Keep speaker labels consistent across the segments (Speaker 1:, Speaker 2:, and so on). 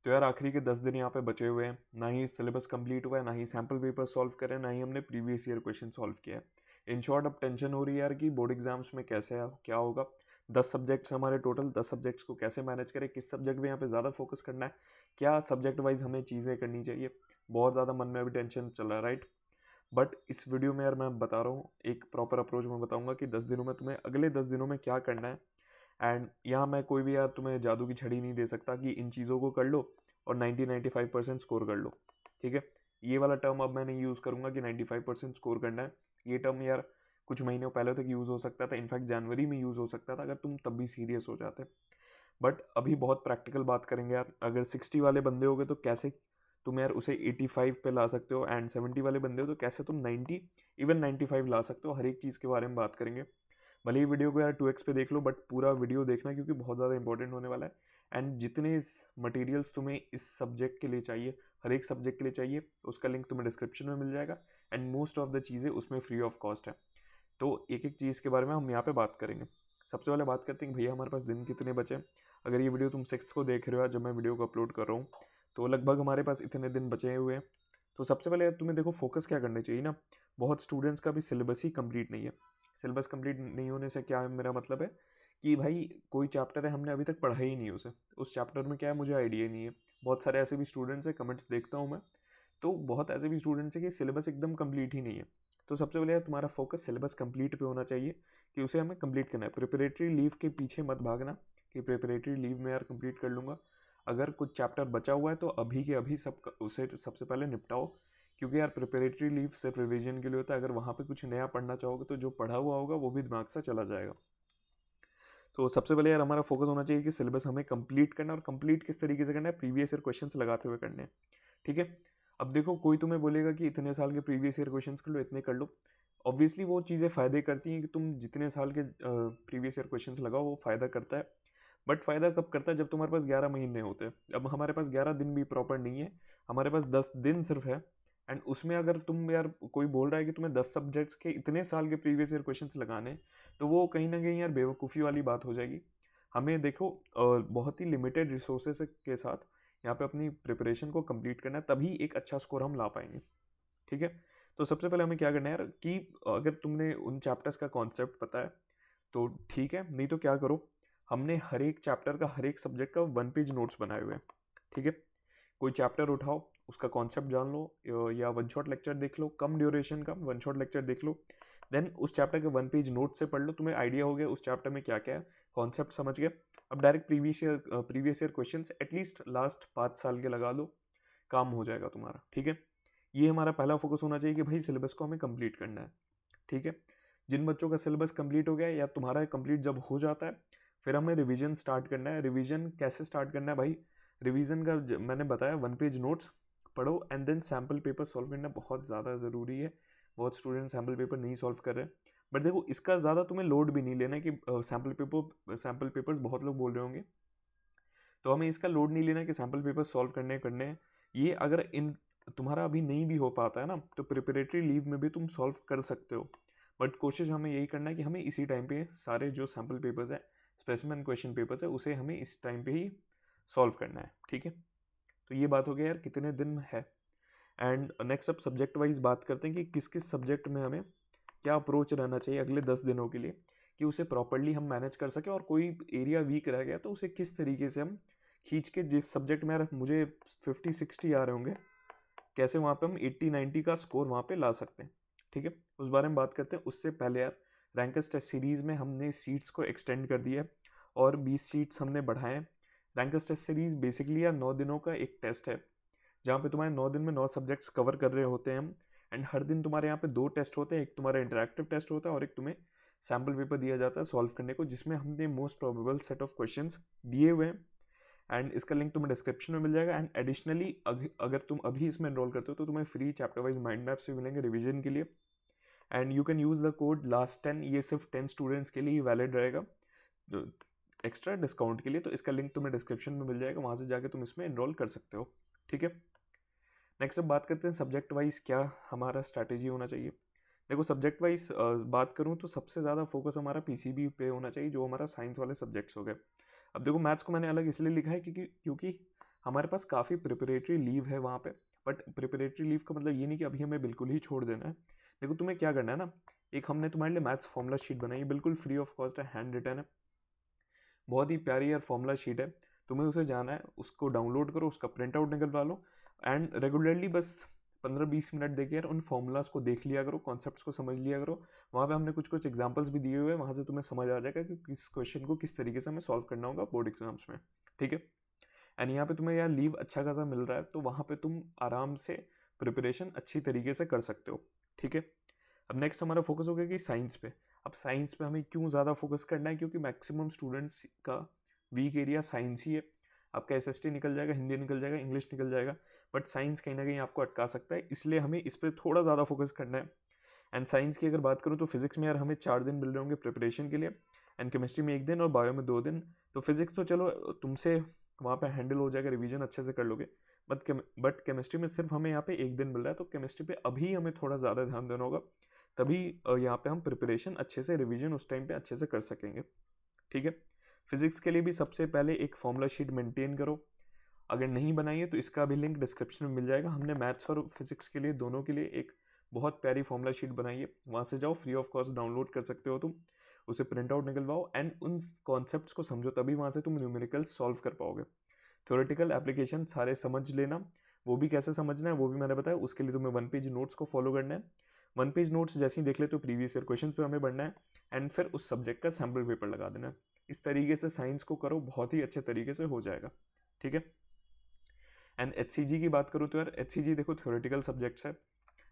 Speaker 1: तो यार आखिरी के 10 दिन यहाँ पे बचे हुए हैं, ना ही सिलेबस कंप्लीट हुआ है, ना ही सैम्पल पेपर सॉल्व करे, ना ही हमने प्रीवियस ईयर क्वेश्चन सॉल्व किया है। इन शॉर्ट अब टेंशन हो रही है यार कि बोर्ड एग्जाम्स में कैसे है, क्या होगा। 10 सब्जेक्ट्स हमारे टोटल, 10 सब्जेक्ट्स को कैसे मैनेज करें, किस सब्जेक्ट में यहाँ पे ज़्यादा फोकस करना है, क्या सब्जेक्ट वाइज हमें चीज़ें करनी चाहिए, बहुत ज़्यादा मन में अभी टेंशन चल रहा है, राइट। बट इस वीडियो में यार मैं बता रहा हूँ एक प्रॉपर अप्रोच में बताऊंगा कि 10 दिनों में तुम्हें, अगले 10 दिनों में क्या करना है। एंड यहाँ मैं कोई भी यार तुम्हें जादू की छड़ी नहीं दे सकता कि इन चीज़ों को कर लो और 90-95% स्कोर कर लो, ठीक है। ये वाला टर्म अब मैं नहीं यूज़ करूँगा कि 95% स्कोर करना है। ये टर्म यार कुछ महीनों पहले तक यूज़ हो सकता था, इनफैक्ट जनवरी में यूज़ हो सकता था अगर तुम तब भी सीरियस हो जाते। बट अभी बहुत प्रैक्टिकल बात करेंगे यार। अगर 60 वाले बंदे हो गए तो कैसे तुम यार उसे 85 पे ला सकते हो, एंड 70 वाले बंदे हो तो कैसे तुम 90 इवन 95 ला सकते हो। हर एक चीज़ के बारे में बात करेंगे। भले ही वीडियो को यार 2x पे देख लो, बट पूरा वीडियो देखना क्योंकि बहुत ज़्यादा इंपॉर्टेंट होने वाला है। एंड जितने इस मटेरियल्स तुम्हें इस सब्जेक्ट के लिए चाहिए, हर एक सब्जेक्ट के लिए चाहिए, उसका लिंक तुम्हें डिस्क्रिप्शन में मिल जाएगा। एंड मोस्ट ऑफ द चीज़ें उसमें फ्री ऑफ कॉस्ट है। तो एक एक चीज़ के बारे में हम यहाँ पे बात करेंगे। सबसे पहले बात करते हैं कि भैया हमारे पास दिन कितने बचे हैं। अगर ये वीडियो तुम 6 को देख रहे हो जब मैं वीडियो को अपलोड कर रहा हूँ, तो लगभग हमारे पास इतने दिन बचे हुए हैं। तो सबसे पहले तुम्हें देखो फोकस क्या करना चाहिए ना। बहुत स्टूडेंट्स का भी सिलेबस ही कंप्लीट नहीं है। सिलेबस कंप्लीट नहीं होने से क्या है, मेरा मतलब है कि भाई कोई चैप्टर है हमने अभी तक पढ़ा ही नहीं उसे, उस चैप्टर में क्या है मुझे आइडिया नहीं है। बहुत सारे ऐसे भी स्टूडेंट्स हैं, कमेंट्स देखता हूँ मैं, तो बहुत ऐसे भी स्टूडेंट्स हैं कि सिलेबस एकदम कंप्लीट ही नहीं है। तो सबसे पहले तुम्हारा फोकस सिलेबस कंप्लीट पे होना चाहिए कि उसे हमें कंप्लीट करना है। प्रिपरेटरी लीव के पीछे मत भागना कि प्रिपरेटरी लीव में यार कंप्लीट कर लूँगा। अगर कुछ चैप्टर बचा हुआ है तो अभी के अभी सब उसे सबसे पहले निपटाओ, क्योंकि यार प्रिपरेटरी लीव सिर्फ रिवीजन के लिए होता है। अगर वहाँ पे कुछ नया पढ़ना चाहोगे तो जो पढ़ा हुआ होगा वो भी दिमाग से चला जाएगा। तो सबसे पहले यार हमारा फोकस होना चाहिए कि सिलेबस हमें कंप्लीट करना है, और कंप्लीट किस तरीके से करना है, प्रीवियस ईयर क्वेश्चंस लगाते हुए करने हैं, ठीक है। अब देखो कोई तुम्हें बोलेगा कि इतने साल के प्रीवियस ईयर क्वेश्चंस कर लो, इतने कर लो। ऑब्वियसली वो चीज़ें फ़ायदे करती हैं कि तुम जितने साल के प्रीवियस ईयर क्वेश्चंस लगाओ वो फ़ायदा करता है। बट फ़ायदा कब करता है, जब तुम्हारे पास 11 महीने होते हैं। अब हमारे पास 11 दिन भी प्रॉपर नहीं है, हमारे पास 10 दिन सिर्फ है। एंड उसमें अगर तुम यार कोई बोल रहा है कि तुम्हें 10 सब्जेक्ट्स के इतने साल के प्रीवियस ईयर क्वेश्चंस लगाने, तो वो कहीं ना कहीं यार बेवकूफ़ी वाली बात हो जाएगी। हमें देखो बहुत ही लिमिटेड रिसोर्सेज के साथ यहाँ पे अपनी प्रिपरेशन को कंप्लीट करना है, तभी एक अच्छा स्कोर हम ला पाएंगे, ठीक है। तो सबसे पहले हमें क्या करना है यार कि अगर तुमने उन चैप्टर्स का कॉन्सेप्ट पता है तो ठीक है, नहीं तो क्या करो, हमने हर एक चैप्टर का, हर एक सब्जेक्ट का 1 पेज नोट्स बनाए हुए हैं, ठीक है। कोई चैप्टर उठाओ, उसका कॉन्सेप्ट जान लो, या वन शॉट लेक्चर देख लो, कम ड्यूरेशन का वन शॉट लेक्चर देख लो। देन उस चैप्टर के 1 पेज नोट से पढ़ लो, तुम्हें आइडिया हो गया उस चैप्टर में क्या क्या है, कॉन्सेप्ट समझ गए। अब direct previous year question at least last 5 साल के लगा लो, काम हो जाएगा तुम्हारा, ठीक है। ये हमारा पहला फोकस होना चाहिए कि भाई सिलेबस को हमें कंप्लीट करना है, ठीक है। जिन बच्चों का सिलेबस कंप्लीट हो गया या तुम्हारा कंप्लीट जब हो जाता है, फिर हमें रिवीजन स्टार्ट करना है। रिवीजन कैसे स्टार्ट करना है भाई, रिवीजन का मैंने बताया 1 पेज नोट्स पढ़ो, and then sample paper solve करना बहुत ज़्यादा ज़रूरी है। बहुत स्टूडेंट सैम्पल पेपर नहीं सॉल्व कर रहे हैं। बट देखो इसका ज़्यादा तुम्हें लोड भी नहीं लेना है कि सैम्पल पेपर्स बहुत लोग बोल रहे होंगे, तो हमें इसका लोड नहीं लेना कि सैम्पल पेपर सॉल्व करने हैं। ये अगर इन तुम्हारा अभी नहीं भी हो पाता है ना, तो प्रिपरेटरी लीव में भी तुम सॉल्व कर सकते हो। बट कोशिश हमें यही करना है कि हमें इसी टाइम पे सारे जो सैम्पल पेपर्स है, स्पेसिमेन क्वेश्चन पेपर्स है, उसे हमें इस टाइम पे ही सॉल्व करना है, ठीक है। तो ये बात हो गया यार कितने दिन है। एंड नेक्स्ट अब सब्जेक्ट वाइज बात करते हैं कि किस किस सब्जेक्ट में हमें क्या अप्रोच रहना चाहिए अगले 10 दिनों के लिए, कि उसे प्रॉपरली हम मैनेज कर सकें, और कोई एरिया वीक रह गया तो उसे किस तरीके से हम खींच के, जिस सब्जेक्ट में यार मुझे 50-60 आ रहे होंगे, कैसे वहाँ पे हम 80-90 का स्कोर वहाँ पे ला सकते हैं, ठीक है। उस बारे में बात करते हैं। उससे पहले यार रैंकर्स टेस्ट सीरीज़ में हमने सीट्स को एक्सटेंड कर दिया है और 20 सीट्स हमने बढ़ाए हैं। रैंकर्स टेस्ट सीरीज़ बेसिकली यार 9 दिनों का एक टेस्ट है, जहाँ पे तुम्हारे 9 दिन में 9 सब्जेक्ट्स कवर कर रहे होते हैं हम। एंड हर दिन तुम्हारे यहाँ पे 2 टेस्ट होते हैं, एक तुम्हारा इंटरेक्टिव टेस्ट होता है और एक तुम्हें सैम्पल पेपर दिया जाता है सॉल्व करने को, जिसमें हमने most probable set of questions दिए हुए हैं। एंड इसका लिंक तुम्हें डिस्क्रिप्शन में मिल जाएगा। एंड एडिशनली अगर तुम अभी इसमें एनरोल करते हो तो तुम्हें free chapter wise mind maps भी मिलेंगे रिवीजन के लिए। And you can use the code last 10, ये सिर्फ 10 स्टूडेंट्स के लिए ही वैलिड रहेगा एक्स्ट्रा डिस्काउंट के लिए। तो इसका लिंक तुम्हें डिस्क्रिप्शन में मिल जाएगा, वहाँ से जाकर तुम इसमें एनरोल कर सकते हो, ठीक है। नेक्स्ट अब बात करते हैं सब्जेक्ट वाइज क्या हमारा स्ट्रैटेजी होना चाहिए। देखो सब्जेक्ट वाइज बात करूँ तो सबसे ज़्यादा फोकस हमारा पीसीबी पे होना चाहिए, जो हमारा साइंस वाले सब्जेक्ट्स हो गए। अब देखो मैथ्स को मैंने अलग इसलिए लिखा है क्योंकि हमारे पास काफ़ी प्रिपरेटरी लीव है वहाँ पे, बट प्रिपरेटरी लीव का मतलब ये नहीं कि अभी हमें बिल्कुल ही छोड़ देना है। देखो तुम्हें क्या करना है ना, एक हमने तुम्हारे लिए मैथ्स फॉर्मूला शीट बनाई है, बिल्कुल फ्री ऑफ कॉस्ट है, हैंड रिटन है, बहुत ही प्यारी यार फॉर्मूला शीट है। तुम्हें उसे जाना है, उसको डाउनलोड करो, उसका प्रिंट आउट निकलवा लो एंड रेगुलरली बस 15-20 मिनट देके यार उन फॉर्मूलाज को देख लिया करो, कॉन्सेप्ट्स को समझ लिया करो। वहाँ पे हमने कुछ कुछ एग्जांपल्स भी दिए हुए हैं, वहाँ से तुम्हें समझ आ जाएगा कि किस क्वेश्चन को किस तरीके से हमें सॉल्व करना होगा बोर्ड एग्जाम्स में, ठीक है। एंड यहाँ पे तुम्हें यार लीव अच्छा खासा मिल रहा है, तो वहाँ पे तुम आराम से प्रिपरेशन अच्छी तरीके से कर सकते हो, ठीक है। अब नेक्स्ट हमारा फोकस हो गया कि साइंस पे। अब साइंस पे हमें क्यों ज़्यादा फोकस करना है, क्योंकि मैक्सिमम स्टूडेंट्स का वीक एरिया साइंस ही है। आपका एसएसटी निकल जाएगा, हिंदी निकल जाएगा, इंग्लिश निकल जाएगा, बट साइंस कहीं ना कहीं आपको अटका सकता है, इसलिए हमें इस पर थोड़ा ज़्यादा फोकस करना है। एंड साइंस की अगर बात करूँ तो फिजिक्स में यार हमें 4 दिन मिल रहे होंगे प्रिपरेशन के लिए, एंड केमिस्ट्री में 1 दिन और बायो में 2 दिन। तो फिजिक्स तो चलो तुमसे वहाँ पे हैंडल हो जाएगा, रिवीजन अच्छे से कर लोगे, बट केमिस्ट्री में सिर्फ हमें यहाँ पे 1 दिन मिल रहा है, तो केमिस्ट्री पे अभी हमें थोड़ा ज़्यादा ध्यान देना होगा, तभी यहाँ पे हम प्रिपरेशन अच्छे से, रिवीजन उस टाइम पे अच्छे से कर सकेंगे, ठीक है। फिजिक्स के लिए भी सबसे पहले एक फॉर्मूला शीट मेंटेन करो, अगर नहीं बनाई है तो इसका भी लिंक डिस्क्रिप्शन में मिल जाएगा। हमने मैथ्स और फिजिक्स के लिए दोनों के लिए एक बहुत प्यारी फॉर्मूला शीट बनाई है, वहाँ से जाओ, फ्री ऑफ कॉस्ट डाउनलोड कर सकते हो तुम, उसे प्रिंट आउट निकलवाओ एंड उन कॉन्सेप्ट्स को समझो, तभी वहाँ से तुम न्यूमेरिकल सॉल्व कर पाओगे। थ्योरेटिकल एप्लीकेशन सारे समझ लेना, वो भी कैसे समझना है वो भी मैंने बताया। उसके लिए तुम्हें 1 पेज नोट्स को फॉलो करना है, 1 पेज नोट्स जैसे ही देख ले तो प्रीवियस ईयर क्वेश्चन पे हमें बढ़ना है एंड फिर उस सब्जेक्ट का सैम्पल पेपर लगा देना है। इस तरीके से साइंस को करो, बहुत ही अच्छे तरीके से हो जाएगा, ठीक है। एंड HCG की बात करूँ तो यार HCG देखो थ्योरेटिकल सब्जेक्ट्स है,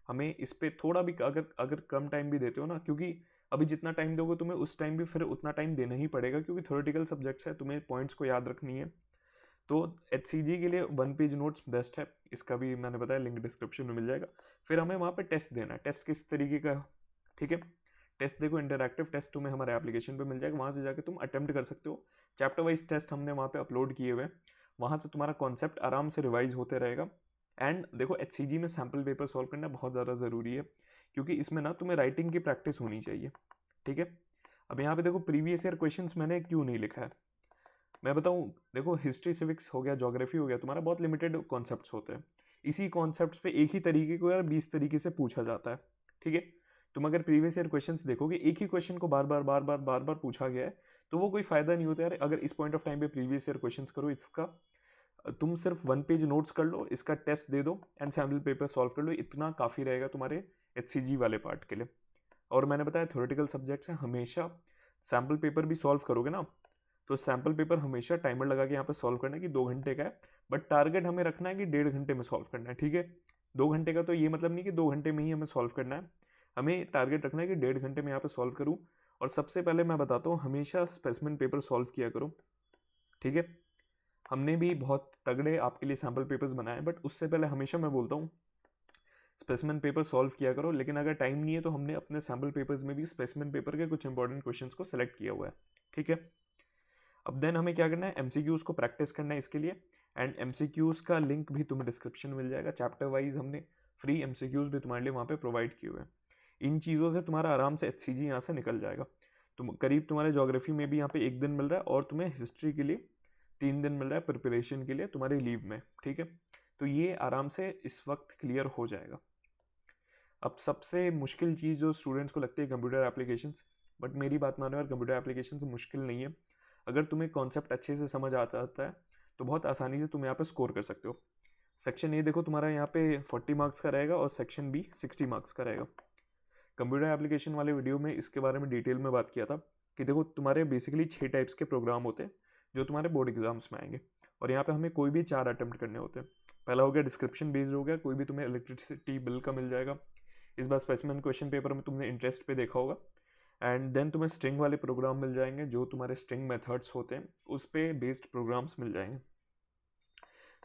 Speaker 1: हमें इस पर थोड़ा भी अगर कम टाइम भी देते हो ना, क्योंकि अभी जितना टाइम दोगे तुम्हें उस टाइम भी फिर उतना टाइम देना ही पड़ेगा, क्योंकि थ्योरेटिकल सब्जेक्ट्स है, तुम्हें पॉइंट्स को याद रखनी है। तो HCG के लिए 1 पेज नोट्स बेस्ट है, इसका भी मैंने बताया, लिंक डिस्क्रिप्शन में मिल जाएगा। फिर हमें वहाँ पे टेस्ट देना है, टेस्ट किस तरीके का, ठीक है। टेस्ट देखो इंटरैक्टिव टेस्ट तुम्हें हमारे एप्लीकेशन पे मिल जाएगा, वहाँ से जाकर तुम अटेम्प्ट कर सकते हो। चैप्टर वाइज टेस्ट हमने वहाँ पे अपलोड किए हुए हैं, वहाँ से तुम्हारा कॉन्सेप्ट आराम से रिवाइज होते रहेगा। एंड देखो HCG में सैम्पल पेपर सॉल्व करना बहुत ज़्यादा ज़रूरी है, क्योंकि इसमें ना तुम्हें राइटिंग की प्रैक्टिस होनी चाहिए, ठीक है। अब यहाँ पे देखो प्रीवियस ईयर क्वेश्चंस मैंने क्यों नहीं लिखा है, मैं बताऊँ। देखो हिस्ट्री सिविक्स हो गया, ज्योग्राफी हो गया, तुम्हारा बहुत लिमिटेड कॉन्सेप्ट्स होते हैं, इसी कॉन्सेप्ट्स पे एक ही तरीके को यार 20 तरीके से पूछा जाता है, ठीक है। तुम अगर प्रीवियस ईयर क्वेश्चंस देखोगे, एक ही क्वेश्चन को बार बार पूछा गया है, तो वो कोई फायदा नहीं होता यार। अगर इस पॉइंट ऑफ टाइम पे प्रीवियस ईयर क्वेश्चंस करो, इसका तुम सिर्फ 1 पेज नोट्स कर लो, इसका टेस्ट दे दो एंड सैम्पल पेपर सॉल्व कर लो, इतना काफ़ी रहेगा तुम्हारे HCG वाले पार्ट के लिए। और मैंने बताया थ्योरेटिकल सब्जेक्ट्स हैं, हमेशा सैम्पल पेपर भी सॉल्व करोगे ना, तो सैम्पल पेपर हमेशा टाइमर लगा के यहाँ पे सॉल्व करना है कि 2 घंटे का है, बट टारगेट हमें रखना है कि 1.5 घंटे में सॉल्व करना है, ठीक है। 2 घंटे का तो ये मतलब नहीं कि 2 घंटे में ही हमें सॉल्व करना है, हमें टारगेट रखना है कि 1.5 घंटे में यहाँ पे सॉल्व करूँ। और सबसे पहले मैं बताता हूँ, हमेशा स्पेसिमेन पेपर सॉल्व किया करो, ठीक है। हमने भी बहुत तगड़े आपके लिए सैम्पल पेपर्स बनाए, बट उससे पहले हमेशा मैं बोलता हूँ स्पेसिमेन पेपर सॉल्व किया करो, लेकिन अगर टाइम नहीं है तो हमने अपने सैम्पल पेपर्स में भी स्पेसिमेन पेपर के कुछ इंपॉर्टेंट क्वेश्चंस को सेलेक्ट किया हुआ है, ठीक है। अब देन हमें क्या करना है, MCQs को प्रैक्टिस करना है इसके लिए, एंड MCQs का लिंक भी तुम्हें डिस्क्रिप्शन में मिल जाएगा। चैप्टर वाइज हमने फ्री MCQs भी तुम्हारे लिए वहाँ पे प्रोवाइड किए हुए हैं। इन चीज़ों से तुम्हारा आराम से HCG यहाँ से निकल जाएगा। तुम करीब तुम्हारे ज्योग्राफी में भी यहाँ पे 1 दिन मिल रहा है, और तुम्हें हिस्ट्री के लिए 3 दिन मिल रहा है प्रिपरेशन के लिए तुम्हारी लीव में, ठीक है। तो ये आराम से इस वक्त क्लियर हो जाएगा। अब सबसे मुश्किल चीज़ जो स्टूडेंट्स को लगती है कंप्यूटर एप्लीकेशंस, बट मेरी बात मानो यार, कंप्यूटर एप्लीकेशंस मुश्किल नहीं है। अगर तुम्हें कॉन्सेप्ट अच्छे से समझ आता है तो बहुत आसानी से तुम यहाँ पे स्कोर कर सकते हो। सेक्शन ए देखो तुम्हारा यहाँ पे 40 मार्क्स का रहेगा, और सेक्शन बी 60 मार्क्स का रहेगा। कंप्यूटर एप्लीकेशन वाले वीडियो में इसके बारे में डिटेल में बात किया था कि देखो तुम्हारे बेसिकली 6 टाइप्स के प्रोग्राम होते हैं जो तुम्हारे बोर्ड एग्जाम्स में आएंगे, और यहाँ पे हमें कोई भी 4 अटेम्प्ट करने होते हैं। पहला हो गया डिस्क्रिप्शन बेस्ड, हो गया कोई भी तुम्हें इलेक्ट्रिसिटी बिल का मिल जाएगा, इस बार स्पेसिमेन क्वेश्चन पेपर में तुमने इंटरेस्ट पे देखा होगा। एंड देन तुम्हें स्ट्रिंग वाले प्रोग्राम मिल जाएंगे, जो तुम्हारे स्ट्रिंग मेथड्स होते हैं उस पे बेस्ड प्रोग्राम्स मिल जाएंगे।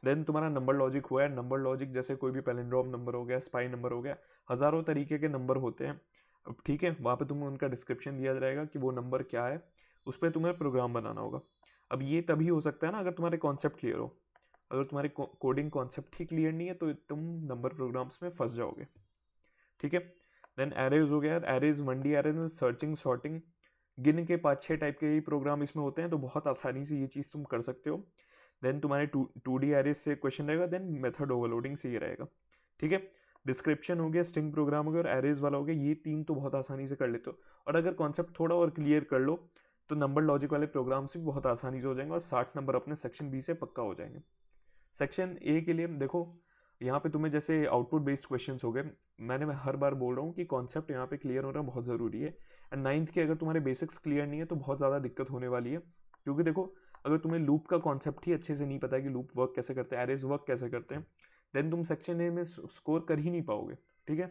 Speaker 1: देन तुम्हारा नंबर लॉजिक हुआ है, नंबर लॉजिक जैसे कोई भी पैलिंड्रोम नंबर हो गया, स्पाई नंबर हो गया, हज़ारों तरीके के नंबर होते हैं, अब ठीक है। वहाँ पे तुम्हें उनका डिस्क्रिप्शन दिया जाएगा कि वो नंबर क्या है, उस पर तुम्हें प्रोग्राम बनाना होगा। अब ये तभी हो सकता है ना अगर तुम्हारे कॉन्सेप्ट क्लियर हो, अगर तुम्हारे कोडिंग कॉन्सेप्ट ही क्लियर नहीं है तो तुम नंबर प्रोग्राम्स में फंस जाओगे, ठीक है। देन एरेज हो गया, एरेज 1D एरेज में सर्चिंग, सॉर्टिंग, गिन के 5-6 टाइप के ही प्रोग्राम इसमें होते हैं, तो बहुत आसानी से ये चीज़ तुम कर सकते हो। देन तुम्हारे 2D एरेज से क्वेश्चन रहेगा, देन मेथड ओवरलोडिंग से ये रहेगा, ठीक है। डिस्क्रिप्शन हो गया, स्ट्रिंग प्रोग्राम हो गया और एरेज वाला हो गया, ये 3 तो बहुत आसानी से कर लेते हो। और अगर कॉन्सेप्ट थोड़ा और क्लियर कर लो तो नंबर लॉजिक वाले प्रोग्राम्स भी बहुत आसानी से हो जाएंगे और 60 नंबर अपने सेक्शन बी से पक्का हो जाएंगे। सेक्शन ए के लिए देखो, यहाँ पे तुम्हें जैसे आउटपुट बेस्ड क्वेश्चंस हो गए, मैं हर बार बोल रहा हूँ कि कॉन्सेप्ट यहाँ पे क्लियर होना बहुत ज़रूरी है। एंड 9th के अगर तुम्हारे बेसिक्स क्लियर नहीं है तो बहुत ज़्यादा दिक्कत होने वाली है, क्योंकि देखो अगर तुम्हें लूप का कॉन्सेप्ट ही अच्छे से नहीं पता है कि लूप वर्क कैसे करते हैं, एरेज वर्क कैसे करते हैं, देन तुम सेक्शन ए में स्कोर कर ही नहीं पाओगे, ठीक है।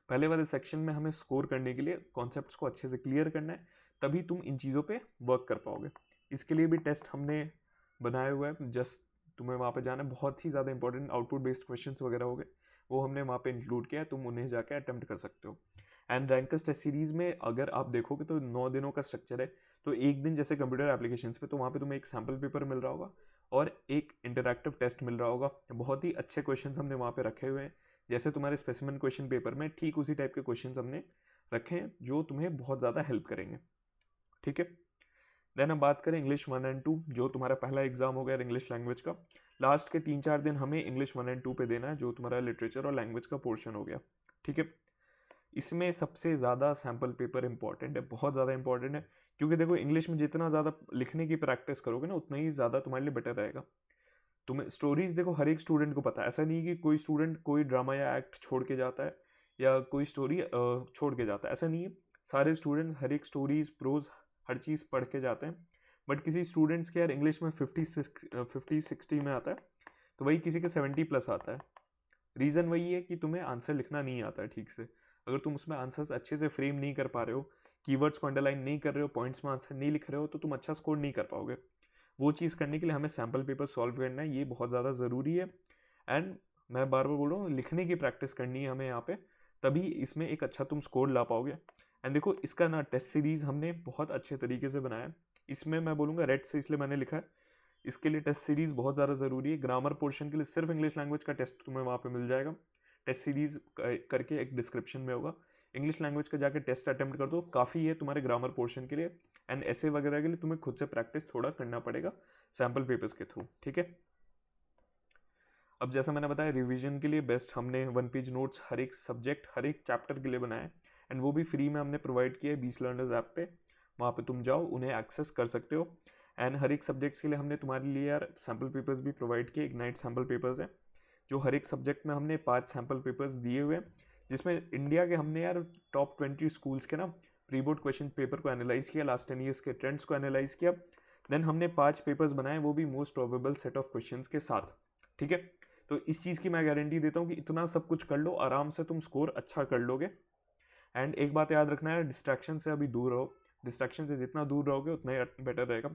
Speaker 1: पहले वाले सेक्शन में हमें स्कोर करने के लिए कॉन्सेप्ट्स को अच्छे से क्लियर करना है, तभी तुम इन चीज़ों पे वर्क कर पाओगे। इसके लिए भी टेस्ट हमने बनाया हुआ है, जस्ट तुम्हें वहाँ पे जाना है। बहुत ही ज़्यादा इंपॉर्टेंट आउटपुट बेस्ड क्वेश्चंस वगैरह हो गए, वो हमने वहाँ पे इंक्लूड किया है, तुम उन्हें जाके अटेम्प्ट कर सकते हो। एंड रैंकर्स टेस्ट सीरीज़ में अगर आप देखोगे तो 9 दिनों का स्ट्रक्चर है। तो एक दिन जैसे कंप्यूटर एप्लीकेशंस पे, तो वहाँ पे तुम्हें एक सैम्पल पेपर मिल रहा होगा और एक इंटरैक्टिव टेस्ट मिल रहा होगा। बहुत ही अच्छे क्वेश्चन हमने वहाँ पे रखे हुए हैं, जैसे तुम्हारे स्पेसिमेन क्वेश्चन पेपर में ठीक उसी टाइप के क्वेश्चन हमने रखे हैं जो तुम्हें बहुत ज़्यादा हेल्प करेंगे, ठीक है। देन हम बात करें इंग्लिश 1 एंड 2, जो तुम्हारा पहला एग्जाम हो गया इंग्लिश लैंग्वेज का। लास्ट के 3-4 दिन हमें इंग्लिश 1 एंड 2 पे देना है, जो तुम्हारा लिटरेचर और लैंग्वेज का पोर्शन हो गया, ठीक है। इसमें सबसे ज़्यादा सैम्पल पेपर इंपॉर्टेंट है, बहुत ज़्यादा इंपॉर्टेंट है, क्योंकि देखो इंग्लिश में जितना ज़्यादा लिखने की प्रैक्टिस करोगे ना, उतना ही ज़्यादा तुम्हारे लिए बेटर रहेगा। तुम्हें स्टोरीज देखो हर एक स्टूडेंट को पता है, ऐसा नहीं कि कोई स्टूडेंट कोई ड्रामा या एक्ट छोड़ के जाता है या कोई स्टोरी छोड़ के जाता है, ऐसा नहीं है। सारे स्टूडेंट्स हर एक स्टोरीज प्रोज हर चीज़ पढ़ के जाते हैं। बट किसी स्टूडेंट्स के यार इंग्लिश में 50-60 में आता है, तो वही किसी के 70+ आता है। रीज़न वही है कि तुम्हें आंसर लिखना नहीं आता है ठीक से। अगर तुम उसमें आंसर्स अच्छे से फ्रेम नहीं कर पा रहे हो, कीवर्ड्स को अंडरलाइन नहीं कर रहे हो, पॉइंट्स में आंसर नहीं लिख रहे हो, तो तुम अच्छा स्कोर नहीं कर पाओगे। वो चीज़ करने के लिए हमें सैम्पल पेपर सॉल्व करना है, ये बहुत ज़्यादा ज़रूरी है। एंड मैं बार बार बोल रहा हूँ, लिखने की प्रैक्टिस करनी है हमें यहाँ पे, तभी इसमें एक अच्छा तुम स्कोर ला पाओगे। एंड देखो इसका ना टेस्ट सीरीज़ हमने बहुत अच्छे तरीके से बनाया है। इसमें मैं बोलूँगा रेड से इसलिए मैंने लिखा है, इसके लिए टेस्ट सीरीज़ बहुत ज़्यादा ज़रूरी है। ग्रामर पोर्शन के लिए सिर्फ इंग्लिश लैंग्वेज का टेस्ट तुम्हें वहाँ पे मिल जाएगा, टेस्ट सीरीज़ करके एक डिस्क्रिप्शन में होगा। इंग्लिश लैंग्वेज का जाकर टेस्ट अटेम्प्ट कर दो, काफ़ी है तुम्हारे ग्रामर पोर्शन के लिए। एंड ऐसे वगैरह के लिए तुम्हें खुद से प्रैक्टिस थोड़ा करना पड़ेगा सैम्पल पेपर्स के थ्रू, ठीक है। अब जैसा मैंने बताया, रिवीजन के लिए बेस्ट हमने 1 पेज नोट्स हर एक सब्जेक्ट हर एक चैप्टर के लिए बनाए, एंड वो भी फ्री में हमने प्रोवाइड किया है 20 लर्नर्स ऐप पे। वहाँ पे तुम जाओ, उन्हें एक्सेस कर सकते हो। एंड हर एक सब्जेक्ट्स के लिए हमने तुम्हारे लिए यार सैम्पल पेपर्स भी प्रोवाइड किए, इग्नाइट सैम्पल पेपर्स हैं, जो हर एक सब्जेक्ट में हमने 5 सैम्पल पेपर्स दिए हुए हैं, जिसमें इंडिया के हमने यार टॉप 20 स्कूल्स के ना प्री बोर्ड क्वेश्चन पेपर को एनालाइज किया, लास्ट 10 ईयर्स के ट्रेंड्स को एनालाइज किया। देन हमने 5 पेपर्स बनाए, वो भी most probable set of questions के साथ, ठीक है। तो इस चीज़ की मैं गारंटी देता हूँ कि इतना सब कुछ कर लो, आराम से तुम स्कोर अच्छा कर लोगे। एंड एक बात याद रखना है, डिस्ट्रैक्शन से अभी दूर रहो। डिस्ट्रैक्शन से जितना दूर रहोगे उतना ही बेटर रहेगा।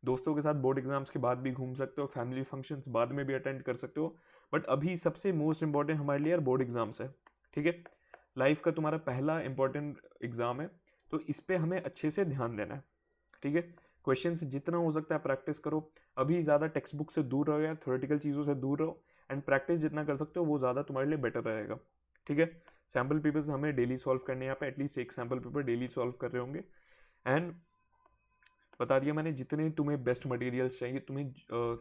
Speaker 1: दोस्तों के साथ बोर्ड एग्जाम्स के बाद भी घूम सकते हो, फैमिली फंक्शंस बाद में भी अटेंड कर सकते हो, बट अभी सबसे मोस्ट इंपॉर्टेंट हमारे लिए यार बोर्ड एग्जाम्स है, ठीक है। लाइफ का तुम्हारा पहला इंपॉर्टेंट एग्जाम है, तो इस पर हमें अच्छे से ध्यान देना है, ठीक है। क्वेश्चन जितना हो सकता है प्रैक्टिस करो। अभी ज़्यादा टेक्स्ट बुक से दूर रहो यार, थ्योरेटिकल चीज़ों से दूर रहो, एंड प्रैक्टिस जितना कर सकते हो वो ज़्यादा तुम्हारे लिए बेटर रहेगा, ठीक है। सैम्पल पेपर्स हमें डेली सॉल्व करने हैं, यहाँ पे एटलीस्ट एक सैम्पल पेपर डेली सॉल्व कर रहे होंगे। एंड बता दिया मैंने, जितने तुम्हें बेस्ट मटेरियल्स चाहिए तुम्हें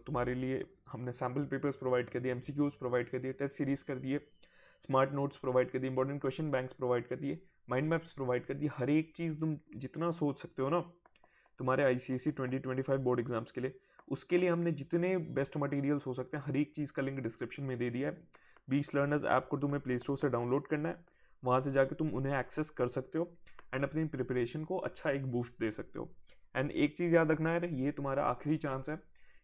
Speaker 1: तुम्हारे लिए हमने सैम्पल पेपर्स प्रोवाइड कर दिए, एमसीक्यूज प्रोवाइड कर दिए, टेस्ट सीरीज कर दिए, स्मार्ट नोट्स प्रोवाइड कर दिए, इंपॉर्टेंट क्वेश्चन बैंक्स प्रोवाइड कर दिए, माइंड मैप्स प्रोवाइड कर दिए। हर एक चीज़ तुम जितना सोच सकते हो ना तुम्हारे ICSE 2025 बोर्ड एग्जाम्स के लिए, उसके लिए हमने जितने बेस्ट मटेरियल्स हो सकते हैं हर एक चीज़ का लिंक डिस्क्रिप्शन में दे दिया है। 20 लर्नर्स ऐप को तुम्हें प्ले स्टोर से डाउनलोड करना है, वहाँ से जाकर तुम उन्हें एक्सेस कर सकते हो एंड अपनी प्रिपरेशन को अच्छा एक बूस्ट दे सकते हो। एंड एक चीज़ याद रखना है, ये तुम्हारा आखिरी चांस है।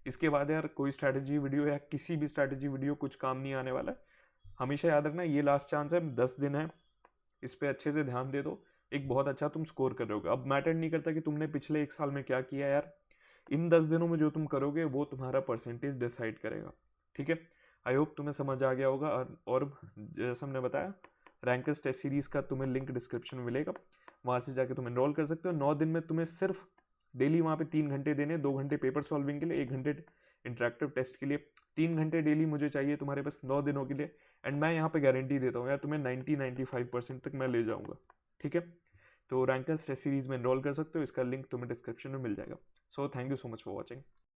Speaker 1: इसके बाद यार कोई स्ट्रैटेजी वीडियो या किसी भी स्ट्रैटेजी वीडियो कुछ काम नहीं आने वाला है। हमेशा याद रखना ये लास्ट चांस है, 10 दिन है, इस पर अच्छे से ध्यान दे दो, एक बहुत अच्छा तुम स्कोर कर रहोगे। अब मैटर नहीं करता कि तुमने पिछले 1 साल में क्या किया यार, इन 10 दिनों में जो तुम करोगे वो तुम्हारा परसेंटेज डिसाइड करेगा, ठीक है। आई होप तुम्हें समझ आ गया होगा। और जैसा हमने बताया, रैंकर्स टेस्ट सीरीज़ का तुम्हें लिंक डिस्क्रिप्शन में मिलेगा, वहाँ से जाके तुम एनरोल कर सकते हो। 9 दिन में तुम्हें सिर्फ डेली वहाँ पे 3 घंटे देने, 2 घंटे पेपर सॉल्विंग के लिए, 1 घंटे इंटरेक्टिव टेस्ट के लिए। 3 घंटे डेली मुझे चाहिए तुम्हारे पास 9 दिनों के लिए, एंड मैं यहाँ पे गारंटी देता हूँ यार तुम्हें 90-95% तक मैं ले जाऊँगा, ठीक है। तो रैंकर्स टेस्ट सीरीज़ में एनरोल कर सकते हो, इसका लिंक तुम्हें डिस्क्रिप्शन में मिल जाएगा। So thank you so much for watching.